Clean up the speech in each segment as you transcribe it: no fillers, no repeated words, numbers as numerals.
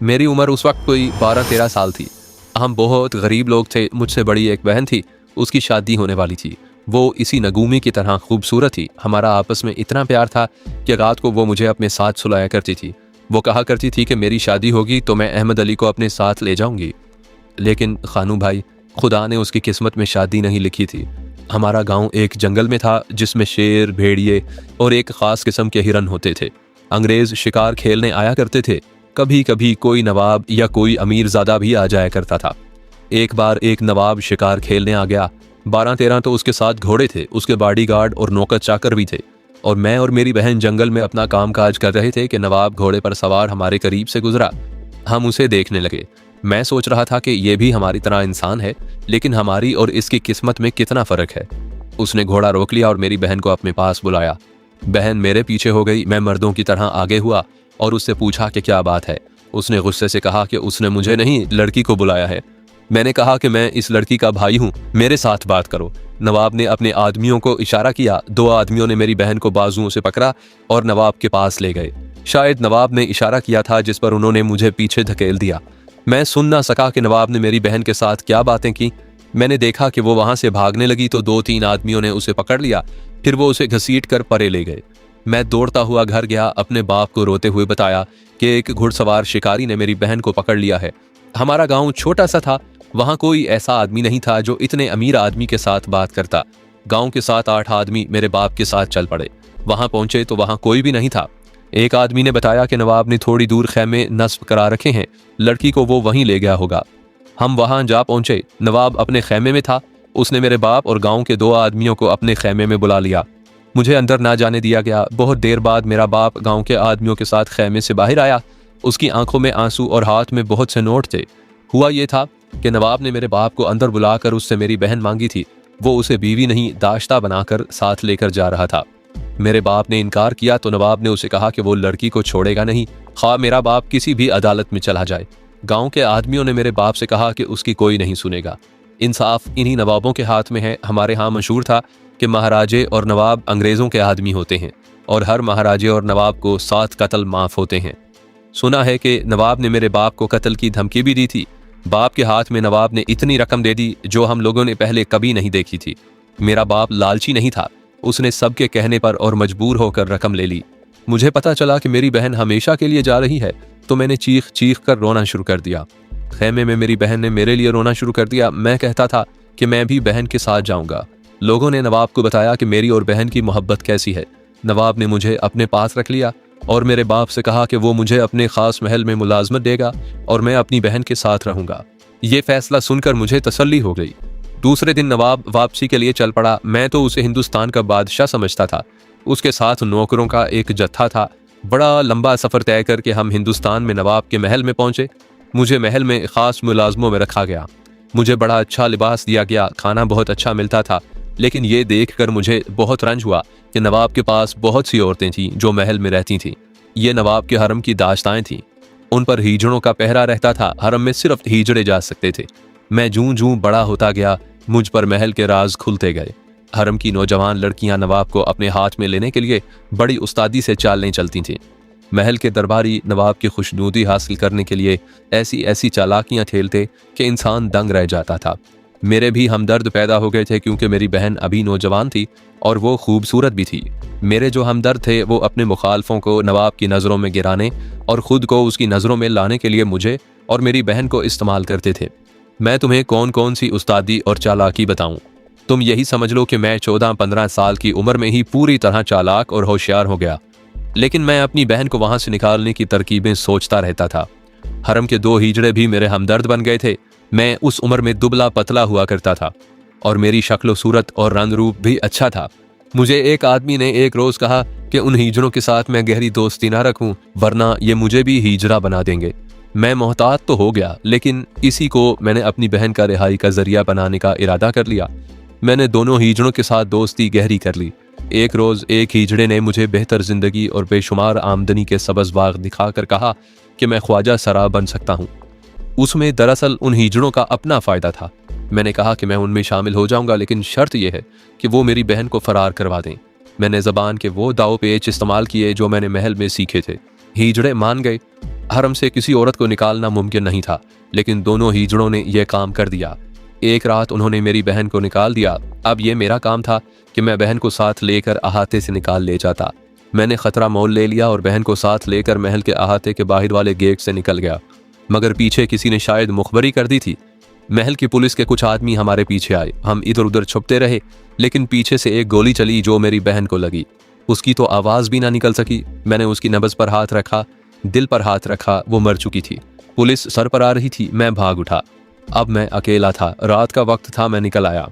मेरी उम्र उस वक्त कोई 12-13 साल थी। हम बहुत गरीब लोग थे। मुझसे बड़ी एक बहन थी, उसकी शादी होने वाली थी। वो इसी नगूमी की तरह खूबसूरत थी। हमारा आपस में इतना प्यार था कि रात को वो मुझे अपने साथ सुलाया करती थी। वो कहा करती थी कि मेरी शादी होगी तो मैं अहमद अली को अपने साथ ले जाऊंगी। लेकिन खानू भाई, खुदा ने उसकी किस्मत में शादी नहीं लिखी थी। हमारा गांव एक जंगल में था जिसमें शेर, भेड़िए और एक ख़ास किस्म के हिरन होते थे। अंग्रेज़ शिकार खेलने आया करते थे। कभी कभी कोई नवाब या कोई अमीरज़ादा भी आ जाया करता था। एक बार एक नवाब शिकार खेलने आ गया। 12-13 तो उसके साथ घोड़े थे, उसके बॉडीगार्ड और नौकर चाकर भी थे। और मैं और मेरी बहन जंगल में अपना काम काज कर रहे थे कि नवाब घोड़े पर सवार हमारे करीब से गुजरा। हम उसे देखने लगे। मैं सोच रहा था कि यह भी हमारी तरह इंसान है, लेकिन हमारी और इसकी किस्मत में कितना फ़र्क है। उसने घोड़ा रोक लिया और मेरी बहन को अपने पास बुलाया। बहन मेरे पीछे हो गई। मैं मर्दों की तरह आगे हुआ और उससे पूछा कि क्या बात है। उसने गुस्से से कहा कि उसने मुझे नहीं, लड़की को बुलाया है। मैंने कहा कि मैं इस लड़की का भाई हूँ, मेरे साथ बात करो। नवाब ने अपने आदमियों को इशारा किया। 2 आदमियों ने मेरी बहन को बाजुओं से पकड़ा और नवाब के पास ले गए। शायद नवाब ने इशारा किया था, जिस पर उन्होंने मुझे पीछे धकेल दिया। मैं सुन ना सका कि नवाब ने मेरी बहन के साथ क्या बातें की। मैंने देखा कि वो वहां से भागने लगी तो 2-3 आदमियों ने उसे पकड़ लिया। फिर वो उसे घसीट कर परे ले गए। मैं दौड़ता हुआ घर गया। अपने बाप को रोते हुए बताया कि एक घुड़सवार शिकारी ने मेरी बहन को पकड़ लिया है। हमारा गांव छोटा सा था। वहां कोई ऐसा आदमी नहीं था जो इतने अमीर आदमी के साथ बात करता। गांव के 7-8 आदमी मेरे बाप के साथ चल पड़े। वहां पहुंचे तो वहां कोई भी नहीं था। एक आदमी ने बताया कि नवाब ने थोड़ी दूर खैमे नस्ब करा रखे हैं, लड़की को वो वहीं ले गया होगा। हम वहां जा पहुंचे। नवाब अपने खैमे में था। उसने मेरे बाप और गांव के 2 आदमियों को अपने खैमे में बुला लिया। मुझे अंदर ना जाने दिया गया। बहुत देर बाद मेरा बाप गांव के आदमियों के साथ खैमे से बाहर आया। उसकी आंखों में आंसू और हाथ में बहुत से नोट थे। हुआ ये था कि नवाब ने मेरे बाप को अंदर बुलाकर उससे मेरी बहन मांगी थी। वो उसे बीवी नहीं, दाश्ता बनाकर साथ लेकर जा रहा था। मेरे बाप ने इनकार किया तो नवाब ने उसे कहा कि वो लड़की को छोड़ेगा नहीं, खा मेरा बाप किसी भी अदालत में चला जाए। गांव के आदमियों ने मेरे बाप से कहा कि उसकी कोई नहीं सुनेगा। इंसाफ इन्हीं नवाबों के हाथ में है। हमारे यहाँ मशहूर था कि महाराजे और नवाब अंग्रेज़ों के आदमी होते हैं और हर महाराजे और नवाब को 7 कत्ल माफ़ होते हैं। सुना है कि नवाब ने मेरे बाप को कत्ल की धमकी भी दी थी। बाप के हाथ में नवाब ने इतनी रकम दे दी जो हम लोगों ने पहले कभी नहीं देखी थी। मेरा बाप लालची नहीं था। उसने सबके कहने पर और मजबूर होकर रकम ले ली। मुझे पता चला कि मेरी बहन हमेशा के लिए जा रही है तो मैंने चीख चीख कर रोना शुरू कर दिया। खैमे में मेरी बहन ने मेरे लिए रोना शुरू कर दिया। मैं कहता था कि मैं भी बहन के साथ जाऊंगा। लोगों ने नवाब को बताया कि मेरी और बहन की मोहब्बत कैसी है। नवाब ने मुझे अपने पास रख लिया और मेरे बाप से कहा कि वो मुझे अपने खास महल में मुलाजमत देगा और मैं अपनी बहन के साथ रहूंगा। ये फैसला सुनकर मुझे तसल्ली हो गई। दूसरे दिन नवाब वापसी के लिए चल पड़ा। मैं तो उसे हिंदुस्तान का बादशाह समझता था। उसके साथ नौकरों का एक जत्था था। बड़ा लंबा सफ़र तय करके हम हिंदुस्तान में नवाब के महल में पहुंचे। मुझे महल में ख़ास मुलाजमों में रखा गया। मुझे बड़ा अच्छा लिबास दिया गया। खाना बहुत अच्छा मिलता था। लेकिन ये देखकर मुझे बहुत रंज हुआ कि नवाब के पास बहुत सी औरतें थीं जो महल में रहती थीं। ये नवाब के हरम की दाश्ताएं थीं। उन पर हीजड़ों का पहरा रहता था। हरम में सिर्फ हीजड़े जा सकते थे। मैं जूं जूं बड़ा होता गया, मुझ पर महल के राज खुलते गए। हरम की नौजवान लड़कियां नवाब को अपने हाथ में लेने के लिए बड़ी उस्तादी से चालने चलती थीं। महल के दरबारी नवाब की खुशनुदी हासिल करने के लिए ऐसी ऐसी चालाकियां खेलते कि इंसान दंग रह जाता था। मेरे भी हमदर्द पैदा हो गए थे क्योंकि मेरी बहन अभी नौजवान थी और वो खूबसूरत भी थी। मेरे जो हमदर्द थे वो अपने मुखालफों को नवाब की नज़रों में गिराने और ख़ुद को उसकी नज़रों में लाने के लिए मुझे और मेरी बहन को इस्तेमाल करते थे। मैं तुम्हें कौन कौन सी उस्तादी और चालाकी बताऊं? तुम यही समझ लो कि मैं 14-15 साल की उम्र में ही पूरी तरह चालाक और होशियार हो गया। लेकिन मैं अपनी बहन को वहां से निकालने की तरकीबें सोचता रहता था। हरम के 2 हीजड़े भी मेरे हमदर्द बन गए थे। मैं उस उम्र में दुबला पतला हुआ करता था और मेरी शक्ल सूरत और रंग रूप भी अच्छा था। मुझे एक आदमी ने एक रोज कहा कि उन हीजड़ों के साथ मैं गहरी दोस्ती ना रखूं, वरना ये मुझे भी हीजड़ा बना देंगे। मैं मोहतात तो हो गया, लेकिन इसी को मैंने अपनी बहन का रिहाई का जरिया बनाने का इरादा कर लिया। मैंने दोनों हीजड़ों के साथ दोस्ती गहरी कर ली। एक रोज एक हीजड़े ने मुझे बेहतर जिंदगी और बेशुमार आमदनी के सबज बाग दिखाकर कहा कि मैं ख्वाजा सरा बन सकता हूँ। उसमें दरअसल उन हीजड़ों का अपना फ़ायदा था। मैंने कहा कि मैं उनमें शामिल हो जाऊंगा, लेकिन शर्त यह है कि वो मेरी बहन को फरार करवा दें। मैंने ज़बान के वो दाव पेच इस्तेमाल किए जो मैंने महल में सीखे थे। हीजड़े मान गए। हरम से किसी औरत को निकालना मुमकिन नहीं था, लेकिन दोनों हिजड़ों ने यह काम कर दिया। एक रात उन्होंने मेरी बहन को निकाल दिया। अब यह मेरा काम था कि मैं बहन को साथ लेकर अहाते से निकाल ले जाता। मैंने खतरा मोल ले लिया और बहन को साथ लेकर महल के अहाते के बाहर वाले गेट से निकल गया, मगर पीछे किसी ने शायद मुखबरी कर दी थी। महल की पुलिस के कुछ आदमी हमारे पीछे आए। हम इधर उधर छुपते रहे, लेकिन पीछे से एक गोली चली जो मेरी बहन को लगी। उसकी तो आवाज़ भी ना निकल सकी। मैंने उसकी नब्ज़ पर हाथ रखा, दिल पर हाथ रखा, वो मर चुकी थी। पुलिस सर पर आ रही थी। मैं भाग उठा। अब मैं अकेला था, रात का वक्त था। मैं निकल आया।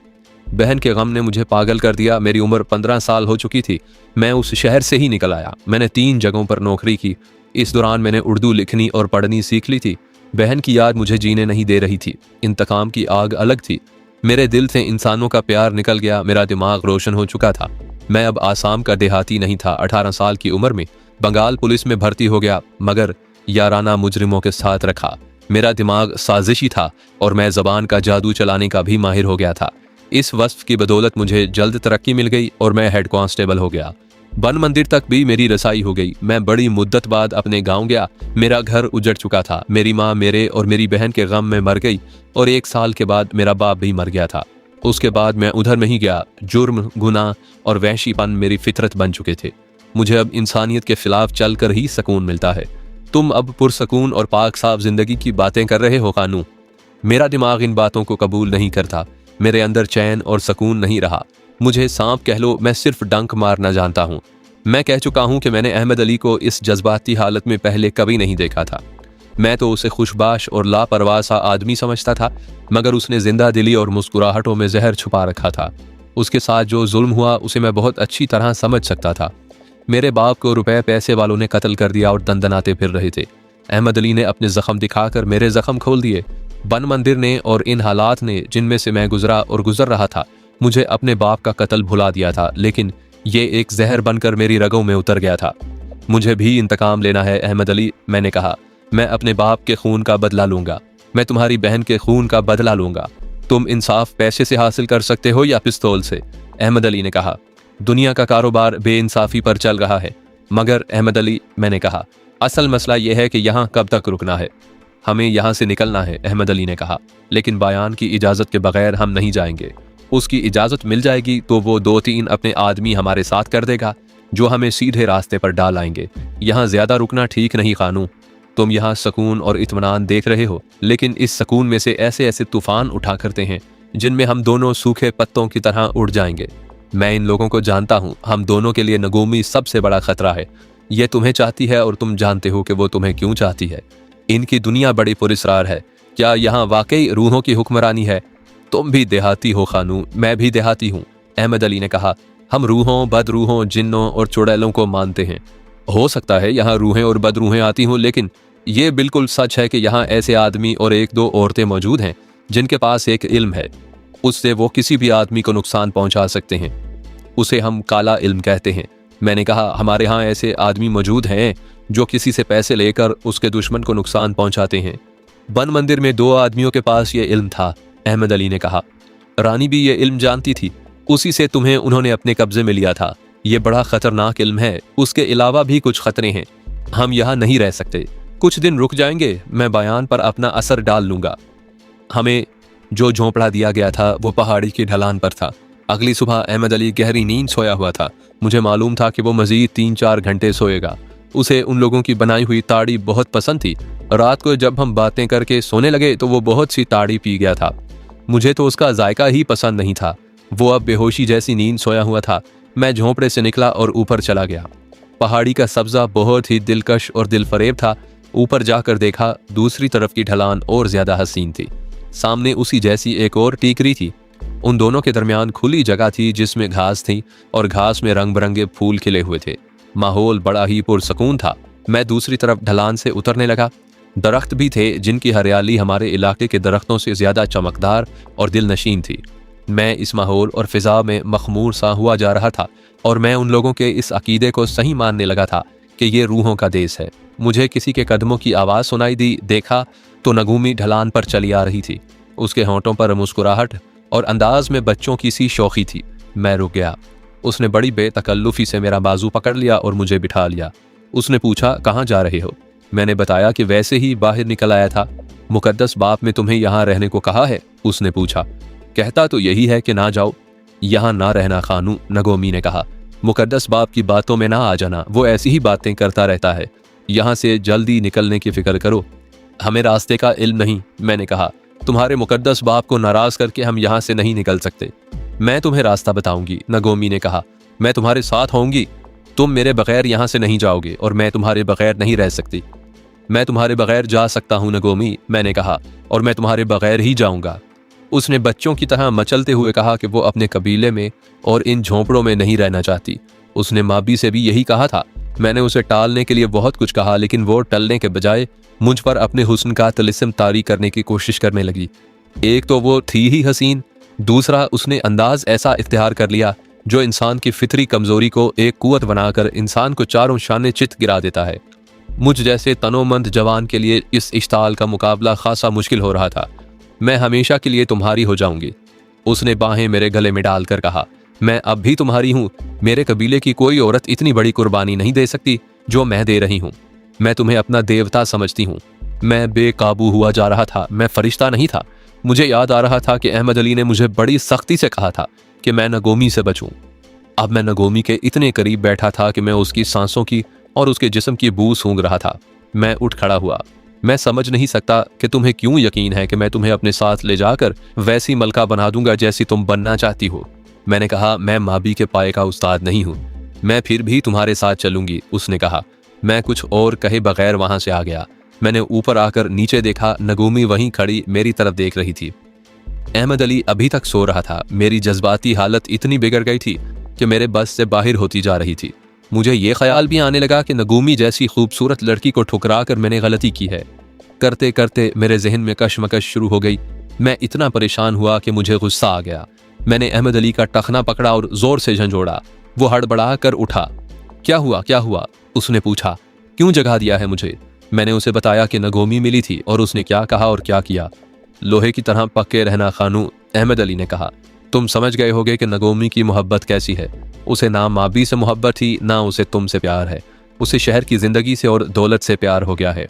बहन के गम ने मुझे पागल कर दिया। मेरी उम्र 15 साल हो चुकी थी। मैं उस शहर से ही निकल आया। मैंने 3 जगहों पर नौकरी की। इस दौरान मैंने उर्दू लिखनी और पढ़नी सीख ली थी। बहन की याद मुझे जीने नहीं दे रही थी। इंतकाम की आग अलग थी। मेरे दिल से इंसानों का प्यार निकल गया। मेरा दिमाग रोशन हो चुका था। मैं अब आसाम का देहाती नहीं था। 18 साल की उम्र में बंगाल पुलिस में भर्ती हो गया, मगर याराना मुजरिमों के साथ रखा। मेरा दिमाग साजिशी था और मैं ज़बान का जादू चलाने का भी माहिर हो गया था। इस वस्फ की बदौलत मुझे जल्द तरक्की मिल गई और मैं हेड कांस्टेबल हो गया। बन मंदिर तक भी मेरी रसाई हो गई। मैं बड़ी मुद्दत बाद अपने गांव गया। मेरा घर उजड़ चुका था। मेरी माँ मेरे और मेरी बहन के गम में मर गई और 1 साल के बाद मेरा बाप भी मर गया था। उसके बाद मैं उधर नहीं गया। जुर्म, गुनाह और वहशीपन मेरी फितरत बन चुके थे। मुझे अब इंसानियत के खिलाफ चलकर ही सुकून मिलता है। तुम अब पुरसकून और पाक साफ जिंदगी की बातें कर रहे हो खानू। मेरा दिमाग इन बातों को कबूल नहीं करता। मेरे अंदर चैन और सुकून नहीं रहा। मुझे सांप कह लो, मैं सिर्फ डंक मारना जानता हूँ। मैं कह चुका हूँ कि मैंने अहमद अली को इस जज्बाती हालत में पहले कभी नहीं देखा था। मैं तो उसे खुशबाश और लापरवाह सा आदमी समझता था, मगर उसने जिंदा दिली और मुस्कुराहटों में जहर छुपा रखा था। उसके साथ जो जुल्म हुआ उसे मैं बहुत अच्छी तरह समझ सकता था। मेरे बाप को रुपए पैसे वालों ने कत्ल कर दिया और दंदनाते फिर रहे थे। अहमद अली ने अपने जख्म दिखाकर मेरे जख्म खोल दिए। बन मंदिर ने और इन हालात ने जिनमें से मैं गुजरा और गुजर रहा था, मुझे अपने बाप का कत्ल भुला दिया था, लेकिन ये एक जहर बनकर मेरी रगों में उतर गया था। मुझे भी इंतकाम लेना है अहमद अली, मैंने कहा। मैं अपने बाप के खून का बदला लूंगा। मैं तुम्हारी बहन के खून का बदला लूंगा। तुम इंसाफ पैसे से हासिल कर सकते हो या पिस्तौल से? अहमद अली ने कहा। दुनिया का कारोबार बेइंसाफी पर चल रहा है। मगर अहमद अली, मैंने कहा, असल मसला यह है कि यहाँ कब तक रुकना है? हमें यहाँ से निकलना है, अहमद अली ने कहा, लेकिन बयान की इजाज़त के बगैर हम नहीं जाएंगे। उसकी इजाज़त मिल जाएगी तो वो 2-3 अपने आदमी हमारे साथ कर देगा जो हमें सीधे रास्ते पर डाल आएंगे। यहाँ ज़्यादा रुकना ठीक नहीं खानू। तुम यहाँ सुकून और इत्मीनान देख रहे हो, लेकिन इस सुकून में से ऐसे ऐसे तूफान उठा करते हैं जिनमें हम दोनों सूखे पत्तों की तरह उड़ जाएंगे। मैं इन लोगों को जानता हूँ। हम दोनों के लिए नगूमी सबसे बड़ा खतरा है। ये तुम्हें चाहती है और तुम जानते हो कि वो तुम्हें क्यों चाहती है। इनकी दुनिया बड़ी पुरस्कार है। क्या यहाँ वाकई रूहों की हुक्मरानी है? तुम भी देहाती हो खानू, मैं भी देहाती हूँ, अहमद अली ने कहा। हम रूहों, बदरूहों, जिन्नों और चुड़ैलों को मानते हैं। हो सकता है यहाँ रूहें और बदरूहें आती हों, लेकिन ये बिल्कुल सच है कि यहाँ ऐसे आदमी और 1-2 औरतें मौजूद हैं जिनके पास एक इल्म है। उससे वो किसी भी आदमी को नुकसान पहुंचा सकते हैं। उसे हम काला इल्म कहते हैं। मैंने कहा, हमारे यहाँ ऐसे आदमी मौजूद हैं जो किसी से पैसे लेकर उसके दुश्मन को नुकसान पहुंचाते हैं। बन मंदिर में 2 आदमियों के पास ये इल्म था, अहमद अली ने कहा। रानी भी ये इल्म जानती थी। उसी से तुम्हें उन्होंने अपने कब्जे में लिया था। ये बड़ा खतरनाक इल्म है। उसके अलावा भी कुछ खतरे हैं। हम यहाँ नहीं रह सकते। कुछ दिन रुक जाएंगे। मैं बयान पर अपना असर डाल लूंगा। हमें जो झोंपड़ा दिया गया था वो पहाड़ी की ढलान पर था। अगली सुबह अहमद अली गहरी नींद सोया हुआ था। मुझे मालूम था कि वो मजीद 3-4 घंटे सोएगा। उसे उन लोगों की बनाई हुई ताड़ी बहुत पसंद थी। रात को जब हम बातें करके सोने लगे तो वो बहुत सी ताड़ी पी गया था। मुझे तो उसका जायका ही पसंद नहीं था। वो अब बेहोशी जैसी नींद सोया हुआ था। मैं झोंपड़े से निकला और ऊपर चला गया। पहाड़ी का सब्जा बहुत ही दिलकश और दिलफरेब था। ऊपर जाकर देखा, दूसरी तरफ की ढलान और ज्यादा हसीन थी। सामने उसी जैसी एक और टीकरी थी। उन दोनों के दरमियान खुली जगह थी जिसमें घास थी और घास में रंग बिरंगे फूल खिले हुए थे। माहौल बड़ा ही पुरसकून था। मैं दूसरी तरफ ढलान से उतरने लगा। दरख्त भी थे जिनकी हरियाली हमारे इलाके के दरख्तों से ज्यादा चमकदार और दिलनशीन थी। मैं इस माहौल और फिजा में मखमूर सा हुआ जा रहा था और मैं उन लोगों के इस अकीदे को सही मानने लगा था कि ये रूहों का देश है। मुझे किसी के कदमों की आवाज़ सुनाई दी। देखा तो नगूमी ढलान पर चली आ रही थी। उसके होंठों पर मुस्कुराहट और अंदाज में बच्चों की सी शौखी थी। मैं रुक गया। उसने बड़ी बेतकल्लुफी से मेरा बाजू पकड़ लिया और मुझे बिठा लिया। उसने पूछा, कहाँ जा रहे हो? मैंने बताया कि वैसे ही बाहर निकल आया था। मुकद्दस बाप ने तुम्हें यहाँ रहने को कहा है? उसने पूछा। कहता तो यही है कि ना जाओ, यहाँ ना रहना खानू, नगोमी ने कहा। मुकद्दस बाप की बातों में ना आ जाना, वो ऐसी ही बातें करता रहता है। यहाँ से जल्दी निकलने की फिक्र करो। हमें रास्ते का इल्म नहीं, मैंने कहा। तुम्हारे मुकद्दस बाप को नाराज करके हम यहाँ से नहीं निकल सकते। मैं तुम्हें रास्ता बताऊंगी, नगोमी ने कहा। मैं तुम्हारे साथ होंगी। तुम मेरे बगैर यहाँ से नहीं जाओगे और मैं तुम्हारे बगैर नहीं रह सकती। मैं तुम्हारे बगैर जा सकता हूँ नगोमी, मैंने कहा, और मैं तुम्हारे बगैर ही जाऊंगा। उसने बच्चों की तरह मचलते हुए कहा कि वो अपने कबीले में और इन झोंपड़ों में नहीं रहना चाहती। उसने माबी से भी यही कहा था। मैंने उसे टालने के लिए बहुत कुछ कहा, लेकिन वो टलने के बजाय मुझ पर अपने हुस्न का तिलिस्म तारी करने की कोशिश करने लगी। एक तो वो थी ही हसीन, दूसरा उसने अंदाज ऐसा इख्तियार कर लिया जो इंसान की फितरी कमजोरी को एक कुव्वत बनाकर इंसान को चारों शाने चित गिरा देता है। मुझ जैसे तनोमंद जवान के लिए इस इश्ताल का मुकाबला खासा मुश्किल हो रहा था। मैं हमेशा के लिए तुम्हारी हो जाऊंगी, उसने बाहें मेरे गले में डालकर कहा। मैं अब भी तुम्हारी हूँ। मेरे कबीले की कोई औरत इतनी बड़ी कुर्बानी नहीं दे सकती जो मैं दे रही हूँ। मैं तुम्हें अपना देवता समझती हूँ। मैं बेकाबू हुआ जा रहा था। मैं फरिश्ता नहीं था। मुझे याद आ रहा था कि अहमद अली ने मुझे बड़ी सख्ती से कहा था कि मैं नगोमी से बचूं। अब मैं नगोमी के इतने करीब बैठा था कि मैं उसकी सांसों की और उसके जिस्म की बू सूंघ रहा था। मैं उठ खड़ा हुआ। मैं समझ नहीं सकता कि तुम्हें क्यों यकीन है कि मैं तुम्हें अपने साथ ले जाकर वैसी मलका बना दूंगा जैसी तुम बनना चाहती हो। मैंने कहा, मैं माबी के पाए का उस्ताद नहीं हूँ। मैं फिर भी तुम्हारे साथ चलूंगी, उसने कहा। मैं कुछ और कहे बगैर वहां से आ गया। मैंने ऊपर आकर नीचे देखा। नगोमी वहीं खड़ी मेरी तरफ देख रही थी। अहमद अली अभी तक सो रहा था। मेरी जज्बाती हालत इतनी बिगड़ गई थी कि मेरे बस से बाहर होती जा रही थी। मुझे ये ख्याल भी आने लगा कि नगोमी जैसी खूबसूरत लड़की को ठुकरा कर मैंने गलती की है। करते करते मेरे जहन में कशमकश शुरू हो गई। मैं इतना परेशान हुआ कि मुझे गुस्सा आ गया। मैंने अहमद अली का टखना पकड़ा और जोर से झंझोड़ा। वो हड़बड़ा कर उठा। क्या हुआ, क्या हुआ? उसने पूछा। क्यों जगा दिया है मुझे? मैंने उसे बताया कि नगोमी मिली थी और उसने क्या कहा और क्या किया। लोहे की तरह पक्के रहना खानू, अहमद अली ने कहा। तुम समझ गए होगे कि नगोमी की मोहब्बत कैसी है। उसे ना माबी से मोहब्बत थी, ना उसे तुमसे प्यार है। उसे शहर की जिंदगी से और दौलत से प्यार हो गया है।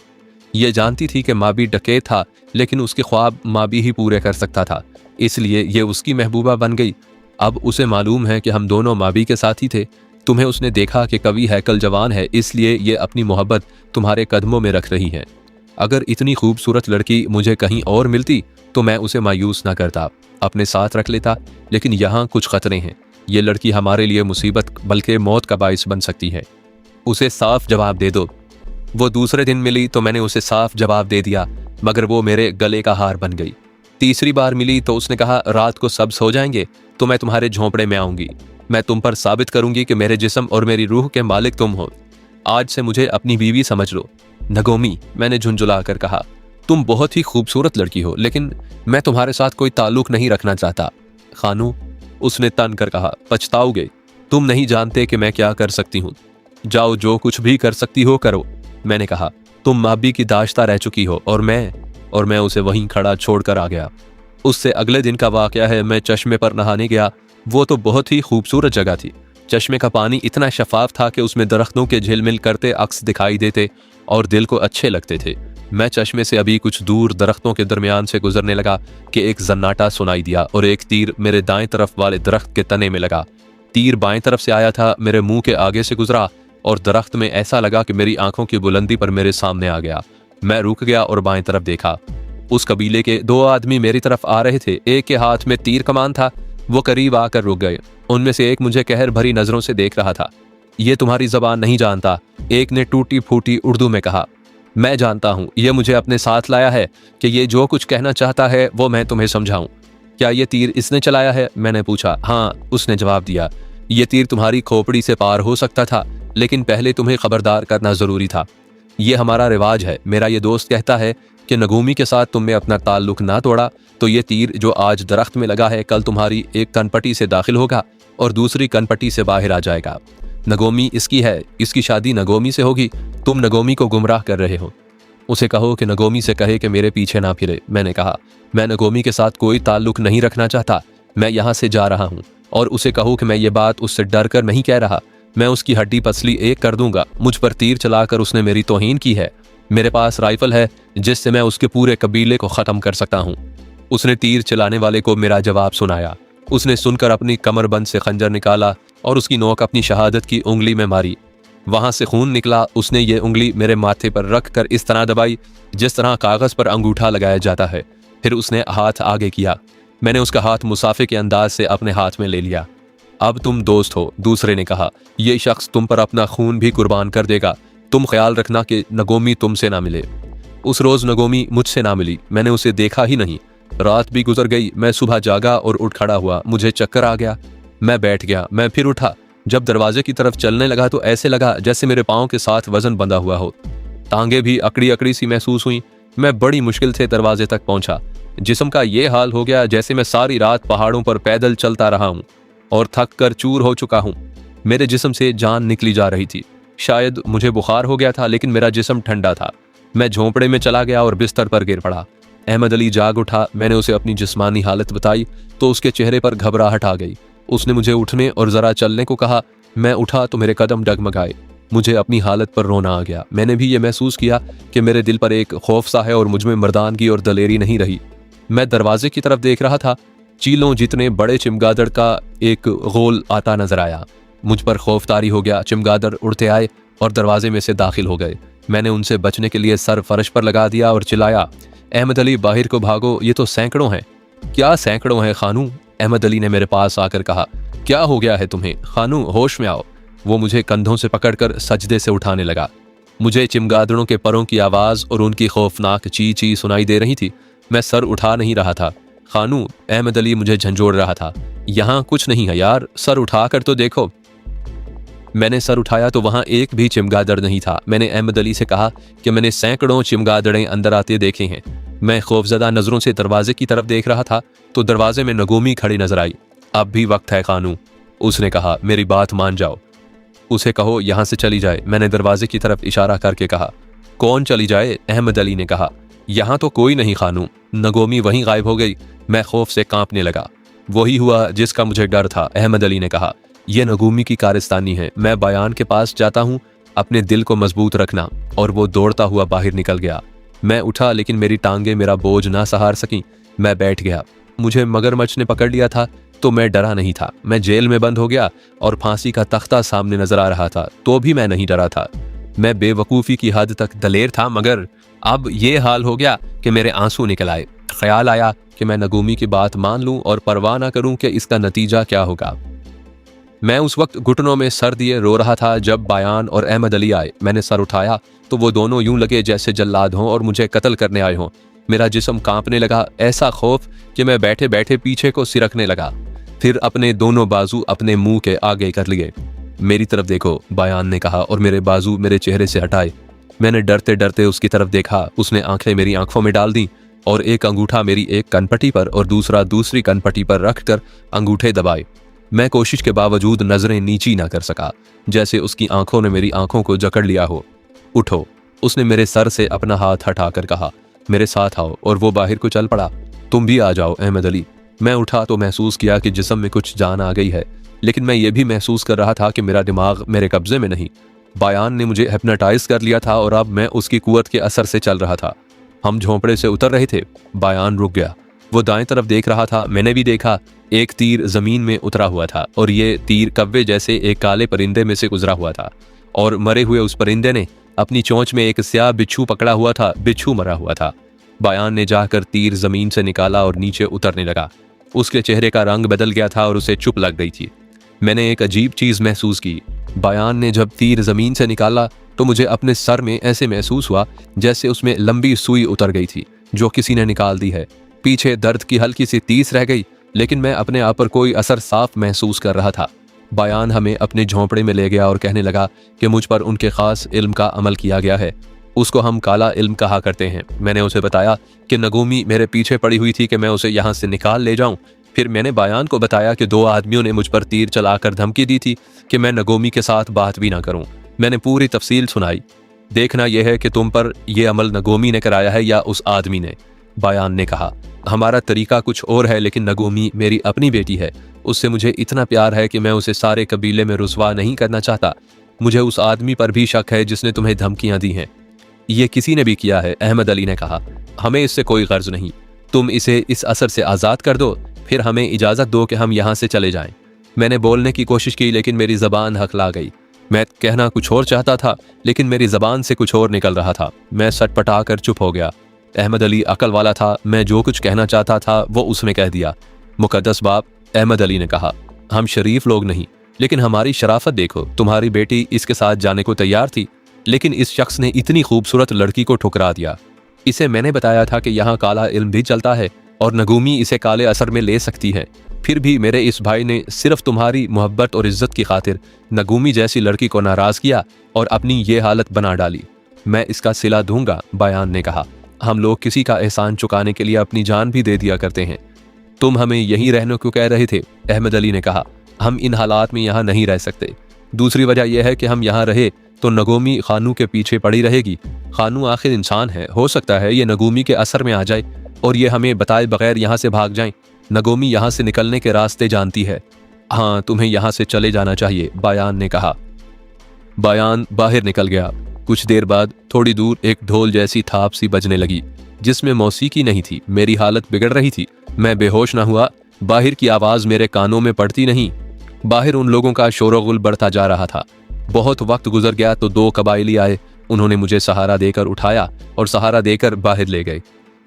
ये जानती थी कि माबी डकैत था, लेकिन उसके ख्वाब माबी ही पूरे कर सकता था, इसलिए ये उसकी महबूबा बन गई। अब उसे मालूम है कि हम दोनों माबी के साथी थे। तुम्हें उसने देखा कि कवि हैकल जवान है, इसलिए ये अपनी मोहब्बत तुम्हारे कदमों में रख रही है। अगर इतनी खूबसूरत लड़की मुझे कहीं और मिलती तो मैं उसे मायूस ना करता, अपने साथ रख लेता। लेकिन यहाँ कुछ खतरे हैं। ये लड़की हमारे लिए मुसीबत बल्कि मौत का बाइस बन सकती है। उसे साफ जवाब दे दो। वो दूसरे दिन मिली तो मैंने उसे साफ जवाब दे दिया, मगर वो मेरे गले का हार बन गई। तीसरी बार मिली तो उसने कहा, रात को सब सो जाएंगे तो मैं तुम्हारे झोंपड़े में आऊंगी। मैं तुम पर साबित करूंगी कि मेरे जिस्म और मेरी रूह के मालिक तुम हो। आज से मुझे अपनी बीवी समझ लो। नगोमी, मैंने झुंझुला कर कहा, तुम बहुत ही खूबसूरत लड़की हो, लेकिन मैं तुम्हारे साथ कोई ताल्लुक नहीं रखना चाहता। खानू, उसने तन कर कहा, पछताओगे। तुम नहीं जानते कि मैं क्या कर सकती हूँ। जाओ, जो कुछ भी कर सकती हो करो। मैंने कहा, तुम माबी की दाश्ता रह चुकी हो और मैं उसे वहीं खड़ा छोड़कर आ गया। उससे अगले दिन का वाकया है। मैं चश्मे पर नहाने गया। वो तो बहुत ही खूबसूरत जगह थी। चश्मे का पानी इतना शफाफ था कि उसमें दरख्तों के झिलमिल करते अक्स दिखाई देते और दिल को अच्छे लगते थे। मैं चश्मे से अभी कुछ दूर दरख्तों के दरमियान से गुजरने लगा कि एक जन्नाटा सुनाई दिया और एक तीर मेरे दाएं तरफ वाले दरख्त के तने में लगा। तीर बाएं तरफ से आया था, मेरे मुंह के आगे से गुजरा और दरख्त में ऐसा लगा कि मेरी आंखों की बुलंदी पर मेरे सामने आ गया। मैं रुक गया और बाएं तरफ देखा। उस कबीले के 2 आदमी मेरी तरफ आ रहे थे। एक के हाथ में तीर कमान था। वो करीब आकर रुक गए। उनमें से एक मुझे कहर भरी नजरों से देख रहा था। ये तुम्हारी जबान नहीं जानता, एक ने टूटी फूटी उर्दू में कहा। मैं जानता हूँ, ये मुझे अपने साथ लाया है कि ये जो कुछ कहना चाहता है वो मैं तुम्हें समझाऊं। क्या ये तीर इसने चलाया है? मैंने पूछा। हाँ, उसने जवाब दिया। ये तीर तुम्हारी खोपड़ी से पार हो सकता था, लेकिन पहले तुम्हें खबरदार करना जरूरी था। ये हमारा रिवाज है। मेरा ये दोस्त कहता है कि नगोमी के साथ तुमने अपना ताल्लुक ना तोड़ा तो ये तीर जो आज दरख्त में लगा है कल तुम्हारी एक कनपट्टी से दाखिल होगा और दूसरी कनपट्टी से बाहर आ जाएगा। नगोमी इसकी है, इसकी शादी नगोमी से होगी। तुम नगोमी को गुमराह कर रहे हो। उसे कहो कि नगोमी से कहे कि मेरे पीछे ना फिरे। मैंने कहा, मैं नगोमी के साथ कोई ताल्लुक नहीं रखना चाहता। मैं यहाँ से जा रहा हूँ। और उसे कहो कि मैं ये बात उससे डर कर नहीं कह रहा। मैं उसकी हड्डी पसली एक कर दूंगा। मुझ पर तीर चलाकर उसने मेरी तौहीन की है। मेरे पास राइफल है जिससे मैं उसके पूरे कबीले को ख़त्म कर सकता हूँ। उसने तीर चलाने वाले को मेरा जवाब सुनाया। उसने सुनकर अपनी कमरबंद से खंजर निकाला और उसकी नोक अपनी शहादत की उंगली में मारी। वहां से खून निकला। उसने ये उंगली मेरे माथे पर रख कर इस तरह दबाई जिस तरह कागज पर अंगूठा लगाया जाता है। फिर उसने हाथ आगे किया। मैंने उसका हाथ मुसाफे के अंदाज से अपने हाथ में ले लिया। अब तुम दोस्त हो, दूसरे ने कहा। ये शख्स तुम पर अपना खून भी कुर्बान कर देगा। तुम ख्याल रखना कि नगोमी तुमसे ना मिले। उस रोज नगोमी मुझसे ना मिली। मैंने उसे देखा ही नहीं। रात भी गुजर गई। मैं सुबह जागा और उठ खड़ा हुआ। मुझे चक्कर आ गया। मैं बैठ गया। मैं फिर उठा। जब दरवाजे की तरफ चलने लगा तो ऐसे लगा जैसे मेरे पाँव के साथ वजन बंधा हुआ हो। टांगे भी अकड़ी अकड़ी सी महसूस हुई। मैं बड़ी मुश्किल से दरवाजे तक पहुंचा। जिस्म का ये हाल हो गया जैसे मैं सारी रात पहाड़ों पर पैदल चलता रहा हूं और थक कर चूर हो चुका हूं। मेरे जिस्म से जान निकली जा रही थी। शायद मुझे बुखार हो गया था, लेकिन मेरा जिस्म ठंडा था। मैं झोंपड़े में चला गया और बिस्तर पर गिर पड़ा। अहमद अली जाग उठा। मैंने उसे अपनी जिस्मानी हालत बताई तो उसके चेहरे पर घबराहट आ गई। उसने मुझे उठने और जरा चलने को कहा। मैं उठा तो मेरे कदम डगमगाए। मुझे अपनी हालत पर रोना आ गया। मैंने भी ये महसूस किया कि मेरे दिल पर एक खौफ सा है और मुझ में मर्दानगी और दलेरी नहीं रही। मैं दरवाजे की तरफ देख रहा था। चीलों जितने बड़े चमगादड़ का एक गोल आता नजर आया। मुझ पर खौफतारी हो गया। चमगादड़ उड़ते आए और दरवाजे में से दाखिल हो गए। मैंने उनसे बचने के लिए सर फर्श पर लगा दिया और चिल्लाया, अहमद अली बाहर को भागो, ये तो सैकड़ों हैं। क्या सैकड़ों हैं खानू? अहमद अली ने मेरे पास आकर कहा। क्या हो गया है तुम्हें खानू, होश में आओ। वो मुझे कंधों से पकड़कर सजदे से उठाने लगा। मुझे चिमगादड़ों के परों की आवाज और उनकी खौफनाक ची ची सुनाई दे रही थी। मैं सर उठा नहीं रहा था। खानू, अहमद अली मुझे झंझोड़ रहा था। यहाँ कुछ नहीं है यार, सर उठा कर तो देखो। मैंने सर उठाया तो वहां एक भी चिमगादड़ नहीं था। मैंने अहमद अली से कहा कि मैंने सैकड़ों चिमगादड़ें अंदर आते देखे हैं। मैं खौफजदा नजरों से दरवाजे की तरफ देख रहा था तो दरवाजे में नगोमी खड़ी नजर आई। अब भी वक्त है खानू, उसने कहा, मेरी बात मान जाओ। उसे कहो यहाँ से चली जाए। मैंने दरवाजे की तरफ इशारा करके कहा। कौन चली जाए? अहमद अली ने कहा। यहाँ तो कोई नहीं खानू। नगोमी वहीं गायब हो गई। मैं खौफ से कांपने लगा। वही हुआ जिसका मुझे डर था, अहमद अली ने कहा। यह नगोमी की कारस्तानी है। मैं बयान के पास जाता हूँ, अपने दिल को मजबूत रखना। और वो दौड़ता हुआ बाहर निकल गया। मैं उठा लेकिन मेरी टांगे मेरा बोझ ना सहार सकी। मैं बैठ गया। मुझे मगरमच्छ ने पकड़ लिया था तो मैं डरा नहीं था। मैं जेल में बंद हो गया और फांसी का तख्ता सामने नजर आ रहा था तो भी मैं नहीं डरा था। मैं बेवकूफ़ी की हद तक दलेर था, मगर अब ये हाल हो गया कि मेरे आंसू निकल आए। ख्याल आया कि मैं नगोमी की बात मान लूं और परवाह ना करूं कि इसका नतीजा क्या होगा। मैं उस वक्त घुटनों में सर दिए रो रहा था जब बयान और अहमद अली आए। मैंने सर उठाया तो वो दोनों यूं लगे जैसे जल्लाद हों और मुझे कत्ल करने आए हों। मेरा जिस्म कांपने लगा, ऐसा खौफ कि मैं बैठे बैठे पीछे को सिरकने लगा। फिर अपने दोनों बाजू अपने मुंह के आगे कर लिए। मेरी तरफ देखो, बयान ने कहा और मेरे बाजू मेरे चेहरे से हटाए। मैंने डरते डरते उसकी तरफ देखा। उसने आंखें मेरी आंखों में डाल दी और एक अंगूठा मेरी एक कनपट्टी पर और दूसरा दूसरी कनपट्टी पर रखकर अंगूठे दबाए। मैं कोशिश के बावजूद नजरें नीची ना कर सका, जैसे उसकी आंखों ने मेरी आंखों को जकड़ लिया हो। उठो, उसने मेरे सर से अपना हाथ हटाकर कहा। मेरे साथ आओ, और वो बाहर को चल पड़ा। तुम भी आ जाओ अहमद अली। मैं उठा तो महसूस किया कि जिस्म में कुछ जान आ गई है, लेकिन मैं ये भी महसूस कर रहा था कि मेरा दिमाग मेरे कब्जे में नहीं। बयान ने मुझे हिप्नोटाइज कर लिया था और अब मैं उसकी कुव्वत के असर से चल रहा था। हम झोंपड़े से उतर रहे थे। बयान रुक गया। वो दाएं तरफ देख रहा था। मैंने भी देखा। एक तीर जमीन में उतरा हुआ था और ये तीर कव्वे जैसे एक काले परिंदे में से गुजरा हुआ था और मरे हुए उस परिंदे ने अपनी चोंच में एक स्याह बिच्छू पकड़ा हुआ था। बिच्छू मरा हुआ था। बयान ने जाकर तीर जमीन से निकाला और नीचे उतरने लगा। उसके चेहरे का रंग बदल गया था और उसे चुप लग गई थी। मैंने एक अजीब चीज महसूस की। बयान ने जब तीर जमीन से निकाला तो मुझे अपने सर में ऐसे महसूस हुआ जैसे उसमें लंबी सुई उतर गई थी जो किसी ने निकाल दी है। पीछे दर्द की हल्की सी टीस रह गई, लेकिन मैं अपने आप पर कोई असर साफ महसूस कर रहा था। बयान हमें अपने झोंपड़े में ले गया और कहने लगा कि मुझ पर उनके खास इल्म का अमल किया गया है। उसको हम काला इल्म कहा करते हैं। मैंने उसे बताया कि नगोमी मेरे पीछे पड़ी हुई थी कि मैं उसे यहाँ से निकाल ले जाऊं। फिर मैंने बयान को बताया कि 2 आदमियों ने मुझ पर तीर चलाकर धमकी दी थी कि मैं नगोमी के साथ बात भी ना करूं। मैंने पूरी तफसील सुनाई। देखना यह है कि तुम पर यह अमल नगोमी ने कराया है या उस आदमी ने। बयान ने कहा, हमारा तरीका कुछ और है, लेकिन नगोमी मेरी अपनी बेटी है। उससे मुझे इतना प्यार है कि मैं उसे सारे कबीले में रुसवा नहीं करना चाहता। मुझे उस आदमी पर भी शक है जिसने तुम्हें धमकियां दी हैं। ये किसी ने भी किया है, अहमद अली ने कहा। हमें इससे कोई गर्ज नहीं, तुम इसे इस असर से आज़ाद कर दो, फिर हमें इजाज़त दो कि हम यहाँ से चले जाएं। मैंने बोलने की कोशिश की लेकिन मेरी ज़बान हकला गई। मैं कहना कुछ और चाहता था लेकिन मेरी ज़बान से कुछ और निकल रहा था। मैं सटपटा कर चुप हो गया। अहमद अली अकल वाला था, मैं जो कुछ कहना चाहता था वो उसने कह दिया। मुकद्दस बाप, अहमद अली ने कहा, हम शरीफ लोग नहीं लेकिन हमारी शराफत देखो। तुम्हारी बेटी इसके साथ जाने को तैयार थी लेकिन इस शख्स ने इतनी खूबसूरत लड़की को ठुकरा दिया। इसे मैंने बताया था कि यहाँ काला इल्म भी चलता है और नगूमी इसे काले असर में ले सकती है। फिर भी मेरे इस भाई ने सिर्फ तुम्हारी मोहब्बत और इज्जत की खातिर नगूमी जैसी लड़की को नाराज़ किया और अपनी ये हालत बना डाली। मैं इसका सिला दूंगा, बयान ने कहा। हम लोग किसी का एहसान चुकाने के लिए अपनी जान भी दे दिया करते हैं। तुम हमें यहीं रहने क्यों कह रहे थे? अहमद अली ने कहा, हम इन हालात में यहाँ नहीं रह सकते। दूसरी वजह यह है कि हम यहाँ रहे तो नगूमी खानू के पीछे पड़ी रहेगी। खानू आखिर इंसान है, हो सकता है ये नगूमी के असर में आ जाए और ये हमें बताए बगैर यहाँ से भाग जाएं। नगोमी यहाँ से निकलने के रास्ते जानती है। हाँ, तुम्हें यहाँ से चले जाना चाहिए, बयान ने कहा। बयान बाहर निकल गया। कुछ देर बाद थोड़ी दूर एक ढोल जैसी थाप सी बजने लगी जिसमें मौसीकी नहीं थी। मेरी हालत बिगड़ रही थी। मैं बेहोश न हुआ, बाहर की आवाज़ मेरे कानों में पड़ती नहीं। बाहर उन लोगों का शोरगुल बढ़ता जा रहा था। बहुत वक्त गुजर गया तो 2 कबायली आए। उन्होंने मुझे सहारा देकर उठाया और सहारा देकर बाहर ले गए।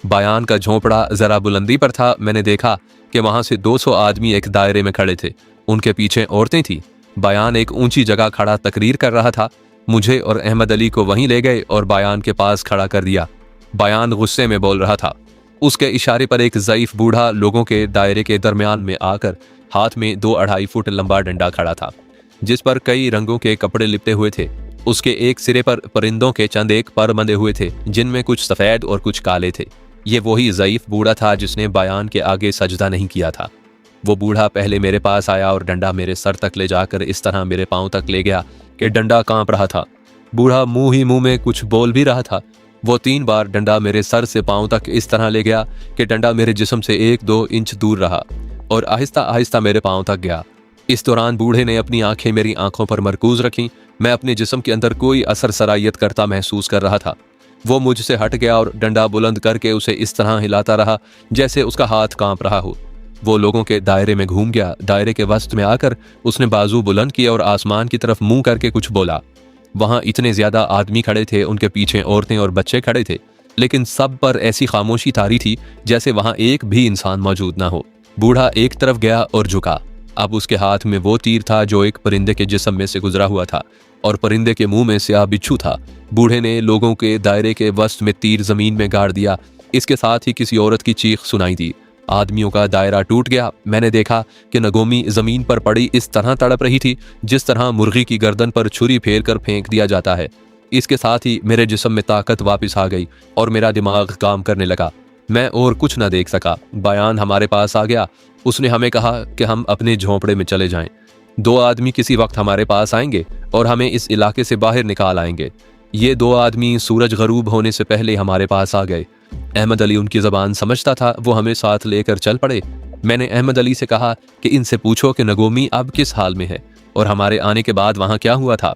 बयान का झोंपड़ा जरा बुलंदी पर था। मैंने देखा कि वहां से 200 आदमी एक दायरे में खड़े थे। उनके पीछे औरतें थीं। बयान एक ऊंची जगह खड़ा तकरीर कर रहा था। मुझे और अहमद अली को वहीं ले गए और बयान के पास खड़ा कर दिया। बयान गुस्से में बोल रहा था। उसके इशारे पर एक ज़ईफ बूढ़ा लोगों के दायरे के दरमियान में आकर हाथ में 2-2.5 फुट लंबा डंडा खड़ा था जिस पर कई रंगों के कपड़े लिपटे हुए थे। उसके एक सिरे पर परिंदों के चंद एक पर बंधे हुए थे जिनमें कुछ सफ़ेद और कुछ काले थे। ये वही ज़ईफ बूढ़ा था जिसने बयान के आगे सजदा नहीं किया था। वो बूढ़ा पहले मेरे पास आया और डंडा मेरे सर तक ले जाकर इस तरह मेरे पांव तक ले गया कि डंडा कांप रहा था। बूढ़ा मुंह ही मुंह में कुछ बोल भी रहा था। वो 3 बार डंडा मेरे सर से पांव तक इस तरह ले गया कि डंडा मेरे जिस्म से 1-2 इंच दूर रहा और आहिस्ता आहिस्ता मेरे पांव तक गया। इस दौरान बूढ़े ने अपनी आंखें मेरी आंखों पर मरकूज रखीं। मैं अपने जिस्म के अंदर कोई असर सरायत करता महसूस कर रहा था। वो मुझसे हट गया और डंडा बुलंद करके उसे इस तरह हिलाता रहा जैसे उसका हाथ कांप रहा हो। वो लोगों के दायरे में घूम गया। दायरे के वस्त में आकर उसने बाजू बुलंद किए और आसमान की तरफ मुंह करके कुछ बोला। वहां इतने ज्यादा आदमी खड़े थे, उनके पीछे औरतें और बच्चे खड़े थे, लेकिन सब पर ऐसी खामोशी तारी थी जैसे वहां एक भी इंसान मौजूद ना हो। बूढ़ा एक तरफ गया और झुका। अब उसके हाथ में वो तीर था जो एक परिंदे के जिस्म में से गुजरा हुआ था और परिंदे के मुंह में स्याह बिच्छू था। बूढ़े ने लोगों के दायरे के वस्त में तीर जमीन में गाड़ दिया। इसके साथ ही किसी औरत की चीख सुनाई दी। आदमियों का दायरा टूट गया। मैंने देखा कि नगोमी जमीन पर पड़ी इस तरह तड़प रही थी जिस तरह मुर्गी की गर्दन पर छुरी फेर कर फेंक दिया जाता है। इसके साथ ही मेरे जिस्म में ताकत वापस आ गई और मेरा दिमाग काम करने लगा। मैं और कुछ न देख सका। बयान हमारे पास आ गया। उसने हमें कहा कि हम अपने झोंपड़े में चले जाएं। 2 आदमी किसी वक्त हमारे पास आएंगे और हमें इस इलाके से बाहर निकाल आएंगे। ये 2 आदमी सूरज गरूब होने से पहले हमारे पास आ गए। अहमद अली उनकी ज़बान समझता था। वो हमें साथ लेकर चल पड़े। मैंने अहमद अली से कहा कि इनसे पूछो कि नगोमी अब किस हाल में है और हमारे आने के बाद वहाँ क्या हुआ था।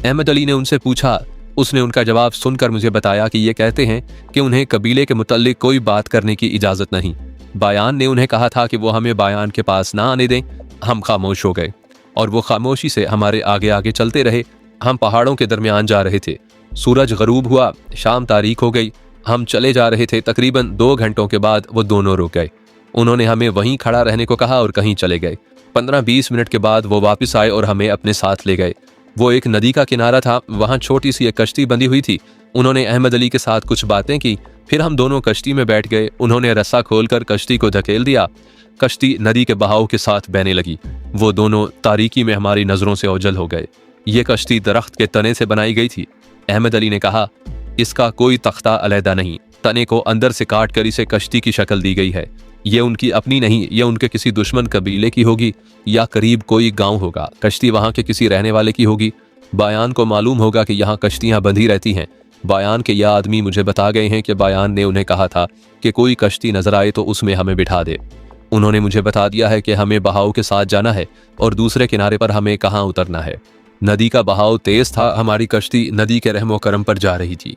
अहमद अली ने उनसे पूछा। उसने उनका जवाब सुनकर मुझे बताया कि ये कहते हैं कि उन्हें कबीले के मुतल्लिक कोई बात करने की इजाज़त नहीं। बयान ने उन्हें कहा था कि वो हमें बयान के पास ना आने दें। हम खामोश हो गए और वो खामोशी से हमारे आगे आगे चलते रहे। हम पहाड़ों के दरमियान जा रहे थे। सूरज गरूब हुआ, शाम तारीख हो गई। हम चले जा रहे थे। तकरीबन 2 घंटों के बाद वो दोनों रुक गए। उन्होंने हमें वहीं खड़ा रहने को कहा और कहीं चले गए। 15-20 मिनट के बाद वो वापस आए और हमें अपने साथ ले गए। वो एक नदी का किनारा था। वहाँ छोटी सी एक कश्ती बंधी हुई थी। उन्होंने अहमद अली के साथ कुछ बातें की। फिर हम दोनों कश्ती में बैठ गए। उन्होंने रस्सा खोलकर कश्ती को धकेल दिया। कश्ती नदी के बहाव के साथ बहने लगी। वो दोनों तारीकी में हमारी नज़रों से ओझल हो गए। ये कश्ती दरख्त के तने से बनाई गई थी। अहमद अली ने कहा, इसका कोई तख्ता अलहदा नहीं, तने को अंदर से काट कर इसे कश्ती की शक्ल दी गई है। ये उनकी अपनी नहीं, ये उनके किसी दुश्मन कबीले की होगी या करीब कोई गांव होगा। कश्ती वहां के किसी रहने वाले की होगी। बयान को मालूम होगा कि यहाँ कश्तियाँ बंधी रहती हैं। बयान के यह आदमी मुझे बता गए हैं कि बयान ने उन्हें कहा था कि कोई कश्ती नजर आए तो उसमें हमें बिठा दे। उन्होंने मुझे बता दिया है कि हमें बहाव के साथ जाना है और दूसरे किनारे पर हमें कहाँ उतरना है। नदी का बहाव तेज था। हमारी कश्ती नदी के रहमो करम पर जा रही थी।